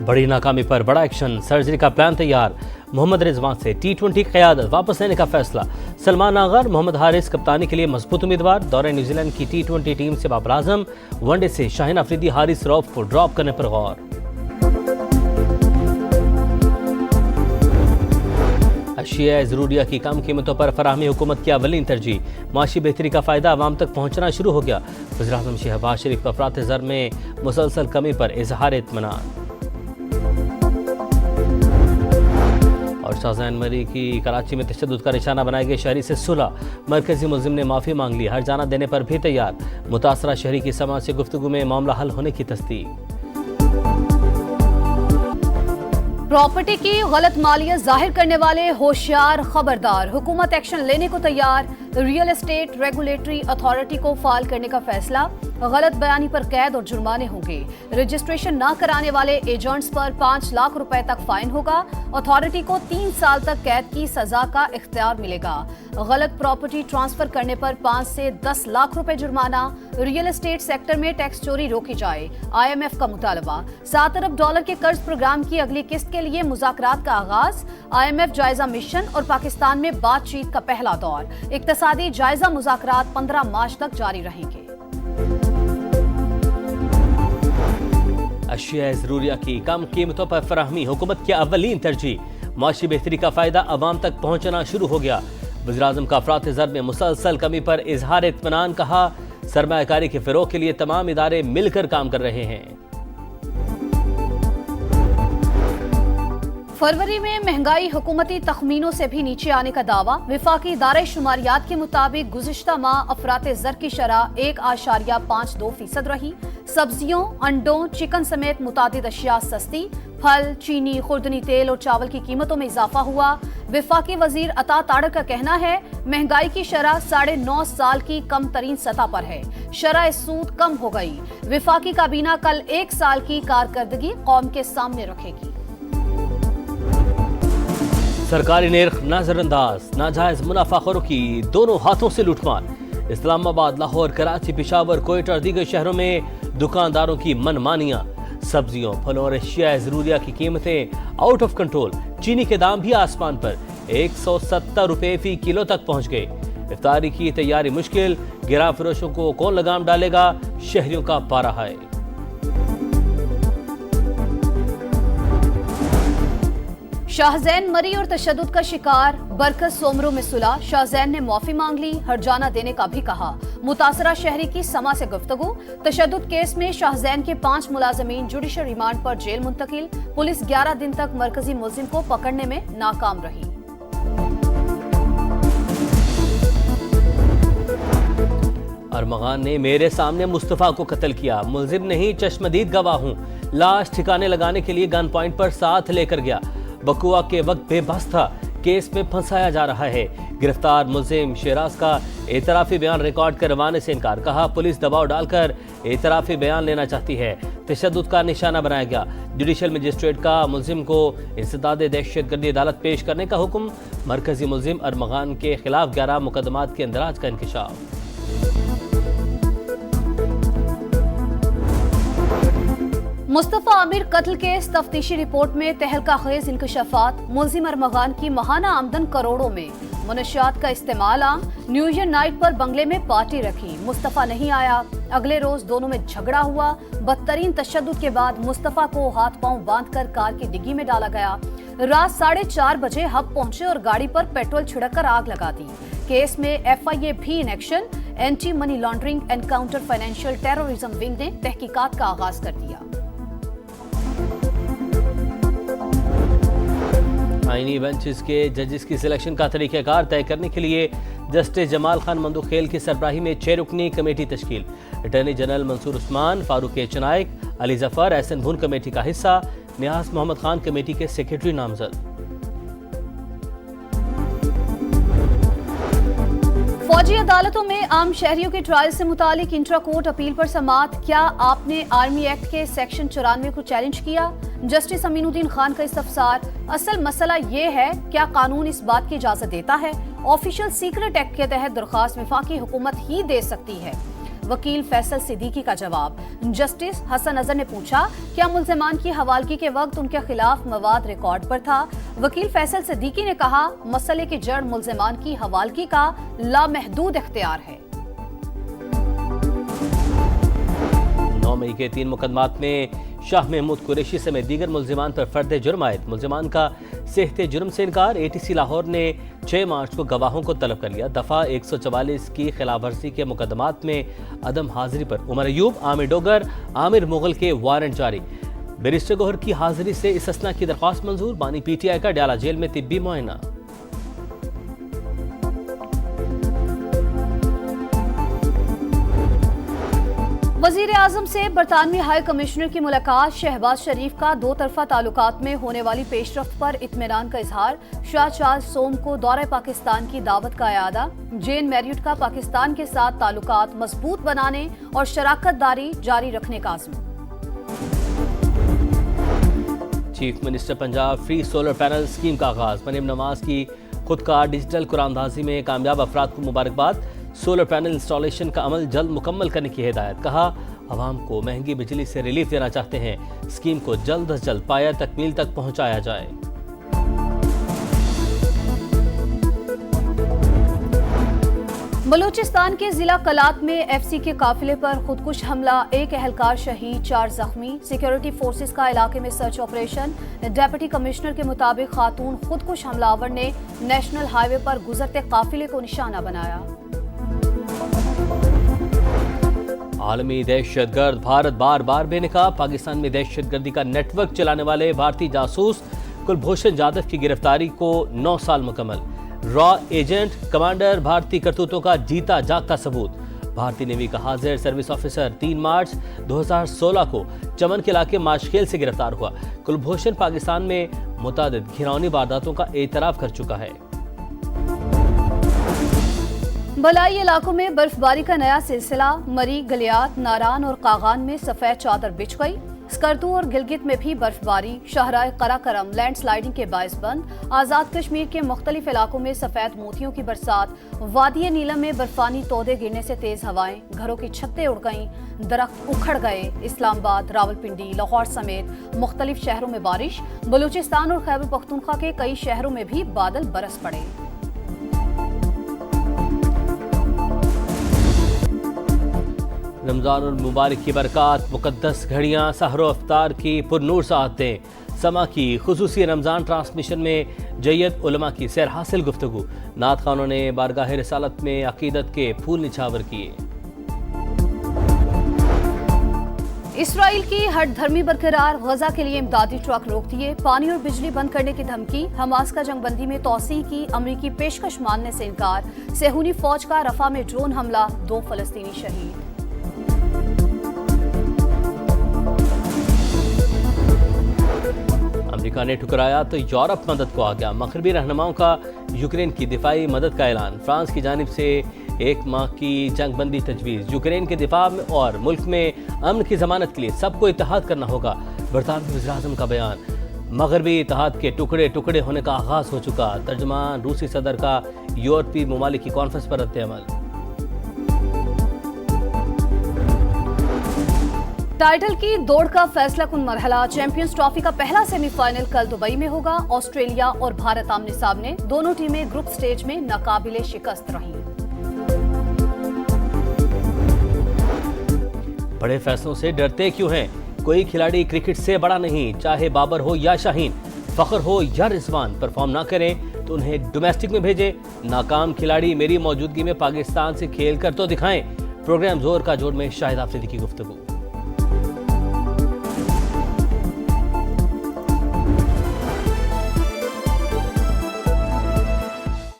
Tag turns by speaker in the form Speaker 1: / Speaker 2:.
Speaker 1: बड़ी नाकामी पर बड़ा एक्शन, सर्जरी का प्लान तैयार। मोहम्मद रिजवान से T20 क़यादत वापस लेने का फैसला। सलमान आगर, मोहम्मद हारिस कप्तानी के लिए मजबूत उम्मीदवार। दौरे न्यूजीलैंड की T20 टीम से बाबर आजम। वनडे से शाहीन अफरीदी, हारिस रऊफ को ड्रॉप करने पर गौर। अशिया ज़रूरिया की कम कीमतों पर फराहमी हुकूमत की अवलीन तरजीह। माशी बेहतरी का फ़ायदा आवाम तक पहुँचना शुरू हो गया। वज़ीर-ए-आज़म शहबाज शरीफ का अफरात ज़र में मुसलसल कमी पर इजहार इत्मीनान। और शाहजैन मरी की कराची में तशद्दुद का निशाना बनाए गए शहरी से सुलह। मरकजी मुल्ज़िम ने माफ़ी मांग ली, हर्जाना देने पर भी तैयार। मुतासरा शहरी की समाज से गुफ्तगू में मामला हल होने की तस्दीक।
Speaker 2: प्रॉपर्टी की गलत मालियत जाहिर करने वाले होशियार खबरदार, हुकूमत एक्शन लेने को तैयार। रियल एस्टेट रेगुलेटरी अथॉरिटी को फाल करने का फैसला। गलत बयानी पर कैद और जुर्माने होंगे। रजिस्ट्रेशन न कराने वाले एजेंट्स पर 5 लाख रुपए तक फाइन होगा। अथॉरिटी को 3 साल तक कैद की सजा का इख्तियार मिलेगा। गलत प्रॉपर्टी ट्रांसफर करने पर 5 से 10 लाख रुपए जुर्माना। रियल एस्टेट सेक्टर में टैक्स चोरी रोकी जाए, IMF का मुतालबा। $7 अरब के कर्ज प्रोग्राम की अगली किस्त के लिए मुज़ाकरात का आगाज। IMF जायजा मिशन और पाकिस्तान में बातचीत का पहला दौर। इक्तसादी जायजा मुज़ाकरात 15 मार्च तक जारी रहेंगे।
Speaker 1: अशिया ज़रूरिया की कम कीमतों पर फराहमी हुकूमत की अवलीन तरजीह। माशी बेहतरी का फ़ायदा आवाम तक पहुँचना शुरू हो गया। वज़ीर-ए-आज़म का अफरात ज़र में मुसलसल कमी पर इजहार इत्मीनान। कहा, सरमायाकारी के फ़रोग़ के लिए तमाम इदारे मिलकर काम कर रहे हैं।
Speaker 2: फरवरी में महंगाई हुकूमती तखमीनों से भी नीचे आने का दावा। विफाकी इदारे शुमारियात के मुताबिक गुज़िश्ता माह अफराते ज़र की शरह 1.52% रही। सब्जियों, अंडों, चिकन समेत मुतादिद अशिया सस्ती। फल, चीनी, खुर्दनी तेल और चावल की कीमतों में इजाफा हुआ। विफाकी वजीर अता ताड़र का कहना है, महंगाई की शरह 9.5 साल की कम तरीन सतह पर है। शरह सूद कम हो गई। विफाकी काबीना कल 1 साल की कारकर्दगी कौम के सामने रखेगी।
Speaker 1: सरकारी निर्ख नजरअंदाज, नाजायज मुनाफाखोरों की दोनों हाथों से लूटमार। इस्लामाबाद, लाहौर, कराची, पेशावर, कोयटा और दीगर शहरों में दुकानदारों की मनमानियां। सब्जियों, फलों और अशिया ज़रूरिया की कीमतें आउट ऑफ कंट्रोल। चीनी के दाम भी आसमान पर, 170 रुपए फी किलो तक पहुंच गए। इफ्तारी की तैयारी मुश्किल। गिरा फरोशों को कौन लगाम डालेगा, शहरियों का पारा है।
Speaker 2: शाहजैन मरी और तशद्दुद का शिकार, बरकत सोमरू में सुलह। शाहजैन ने माफी मांग ली, हर्जाना देने का भी कहा। मुतासरा शहरी की समा से गुफ्तगू। तशद्दुद केस में शाहजैन के 5 मुलाजमीन जुडिशल रिमांड पर जेल मुंतकिल। पुलिस 11 दिन तक मरकजी मुल्जिम को पकड़ने में नाकाम रही।
Speaker 1: अरमगान ने मेरे सामने मुस्तफा को कत्ल किया। मुल्जिम नहीं, चश्मदीद गवाह हूं। लाश ठिकाने लगाने के लिए गन पॉइंट पर साथ लेकर गया। बकुआ के वक्त बेबस था, केस में फंसाया जा रहा है। गिरफ्तार मुल्जिम शेराज का एतराफी बयान रिकॉर्ड करवाने से इनकार। कहा, पुलिस दबाव डालकर एतराफी बयान लेना चाहती है। तशद्दुद का निशाना बनाया गया। जुडिशल मजिस्ट्रेट का मुल्जिम को इंसदाद दहशतगर्दी अदालत पेश करने का हुक्म। मरकजी मुल्जिम अरमगान के खिलाफ 11 मुकदमात के इंदराज का इंकशाफ।
Speaker 2: मुस्तफा आमिर कत्ल केस तफ्तीशी रिपोर्ट में तहलका खेज इंकशाफात। मुल्जिम अरमगान की माहाना आमदन करोड़ों में। मनशियात का इस्तेमाल आम। न्यू ईयर नाइट पर बंगले में पार्टी रखी, मुस्तफा नहीं आया। अगले रोज दोनों में झगड़ा हुआ। बदतरीन तशद्दुद के बाद मुस्तफा को हाथ पांव बांधकर कार की डिग्गी में डाला गया। रात 4:30 बजे हब पहुंचे और गाड़ी पर पेट्रोल छिड़ककर आग लगा दी। केस में FIA भी in action. Anti money laundering and counter financial terrorism wing ने तहकीकात का आगाज कर दिया।
Speaker 1: आईनी बेंचेस के जजेस की सिलेक्शन का तरीक़ाकार तय करने के लिए जस्टिस जमाल खान मंदुखेल की सरबराही में 6 रुकनी कमेटी तश्कील। अटॉर्नी जनरल मंसूर उस्मान, फारूक चनाइक, अली जफर, एहसन भुन कमेटी का हिस्सा। नियाज मोहम्मद खान कमेटी के सेक्रेटरी नामजद।
Speaker 2: फौजी अदालतों में आम शहरियों के ट्रायल से मुतालिक इंट्रा कोर्ट अपील पर समाअत। क्या आपने आर्मी एक्ट के सेक्शन 94 को चैलेंज किया? जस्टिस अमीनुद्दीन खान का इस्तफसार। असल मसला ये है, क्या कानून इस बात की इजाजत देता है? ऑफिशियल सीक्रेट एक्ट के तहत दरखास्त वफाकी हुकूमत ही दे सकती है। वकील फैसल सिद्दीकी का जवाब। जस्टिस हसन अजहर ने पूछा, क्या मुल्जिमान की हवालगी के वक्त उनके खिलाफ मवाद रिकॉर्ड पर था? वकील फैसल सिद्दीकी ने कहा, मसले की जड़ मुल्जिमान की हवालगी का लामहदूद इख्तियार है।
Speaker 1: 9 मई के 3 मुकदमात में शाह महमूद कुरैशी समेत दीगर मुल्जिमान पर फर्द जुर्म आयद। मुल्जिमान का सेहते जुर्म से इनकार। ATC लाहौर ने 6 मार्च को गवाहों को तलब कर लिया। दफा 144 की खिलाफ वर्जी के मुकदमात में अदम हाजिरी पर उमर अयूब, आमिर डोगर, आमिर मुगल के वारंट जारी। बैरिस्टर गौहर की हाजिरी से इस्तिस्ना की दरख्वास्त मंजूर। बानी PTI का डाला जेल में तिब्बी मुआयना।
Speaker 2: वजीर आजम से बरतानवी हाई कमिश्नर की मुलाकात। शहबाज शरीफ का दो तरफा ताल्लुकात में होने वाली पेशरफ्त पर इत्मीनान का इजहार। शाह चार्ल्स सोम को दौरे पाकिस्तान की दावत का इआदा। जेन मैरियट का पाकिस्तान के साथ ताल्लुकात मजबूत बनाने और शराकत दारी जारी रखने का आज़म।
Speaker 1: Chief minister Punjab free solar panel scheme का आगाज। मरीम नवाज की खुदकार डिजिटल कुरानदाजी में कामयाब अफराद को मुबारकबाद। सोलर पैनल इंस्टॉलेशन का अमल जल्द मुकम्मल करने की हिदायत। कहा, आवाम को महंगी बिजली से रिलीफ देना चाहते हैं। स्कीम को जल्द से जल्द पाया तकमील तक पहुंचाया जाए।
Speaker 2: बलूचिस्तान के जिला कलात में FC के काफिले पर खुदकुश हमला। एक एहलकार शहीद, 4 जख्मी। सिक्योरिटी फोर्सेस का इलाके में सर्च ऑपरेशन। डिप्टी कमिश्नर के मुताबिक खातून खुदकुश हमलावर ने नेशनल हाईवे पर गुजरते काफिले को निशाना बनाया।
Speaker 1: आलमी दहशतगर्द भारत बार बार बेनकाब। पाकिस्तान में दहशतगर्दी का नेटवर्क चलाने वाले भारतीय जासूस कुलभूषण जाधव की गिरफ्तारी को 9 साल मुकम्मल। रॉ एजेंट कमांडर भारतीय करतूतों का जीता जागता सबूत। भारतीय नेवी का हाजिर सर्विस ऑफिसर 3 मार्च 2016 को चमन के इलाके माशखेल से गिरफ्तार हुआ। कुलभूषण पाकिस्तान में मुतादिद घिनौनी वारदातों का एतराफ कर चुका है।
Speaker 2: बलाई इलाकों में बर्फबारी का नया सिलसिला। मरी, गलियात, नारान और कागान में सफेद चादर बिछ गई। स्कर्दू और गिलगित में भी बर्फबारी। शाहराह कराकरम लैंडस्लाइडिंग के बायस बंद। आज़ाद कश्मीर के मुख्तलिफ इलाकों में सफेद मोतियों की बरसात। वादी नीलम में बर्फानी तोदे गिरने से तेज हवाएं। घरों की छतें उड़ गईं, दरख्त उखड़ गए। इस्लामाबाद, रावलपिंडी, लाहौर समेत मुख्तलिफ शहरों में बारिश। बलूचिस्तान और खैबर पख्तूनख्वा के कई शहरों में भी बादल बरस पड़े।
Speaker 1: रमज़ान और मुबारक की बरक़ात, मुक़द्दस घड़ियाँ, सहरो अफ्तार की पुरनूर साहतें। समा की खुसूसी रमज़ान ट्रांसमिशन में जय्यद उलमा की सैर हासिल गुफ्तगू। नात खानों ने बारगाह रिसालत में अकीदत के फूल निछावर किए।
Speaker 2: इसराइल की हट धर्मी बरकरार। गजा के लिए इमदादी ट्रक रोक दिए। पानी और बिजली बंद करने की धमकी। हमास का जंगबंदी में तोसी की अमरीकी पेशकश मानने से इनकार। सेहूनी फौज का रफा में ड्रोन हमला, 2 फलस्तीनी शहीद।
Speaker 1: अमेरिका ने ठुकराया तो यूरोप मदद को आ गया। मगरबी रहनुमाओं का यूक्रेन की दिफाई मदद का ऐलान। फ्रांस की जानिब से 1 माह की जंगबंदी तजवीज़। यूक्रेन के दिफा में और मुल्क में अमन की जमानत के लिए सबको इत्तेहाद करना होगा। बरतानवी वज़ीर-ए-आज़म का बयान। मगरबी इत्तेहाद के टुकड़े टुकड़े होने का आगाज हो चुका। तर्जमान रूसी सदर का यूरोपीय ममालिक की कॉन्फ्रेंस पर रद्द-ए-अमल।
Speaker 2: टाइटल की दौड़ का फैसला कुन मरहला। चैंपियंस ट्रॉफी का पहला सेमीफाइनल कल दुबई में होगा। ऑस्ट्रेलिया और भारत आमने सामने। दोनों टीमें ग्रुप स्टेज में नाकाबिले शिकस्त रहीं।
Speaker 1: बड़े फैसलों से डरते क्यों हैं? कोई खिलाड़ी क्रिकेट से बड़ा नहीं, चाहे बाबर हो या शाहीन, फखर हो या रिजवान। परफॉर्म ना करें तो उन्हें डोमेस्टिक में भेजें। नाकाम खिलाड़ी मेरी मौजूदगी में पाकिस्तान से खेल कर तो दिखाएं। प्रोग्राम जोर का जोड़ में शाहिद आफरीदी की गुफ्तगू।